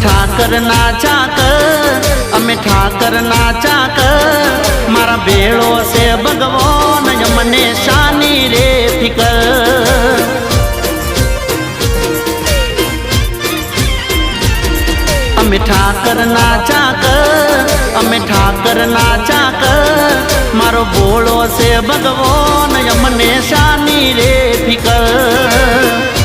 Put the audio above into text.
ઠાકર ના ચાકર અમે ઠાકર ના ચાકર મારા ભેળો છે ભગવાન મને શાની રે ફિકર અમે ઠાકર ના ચાકર અમે ઠાકર ના ચાકર મારો ભોળો છે ભગવાન મને શાની રે ફિકર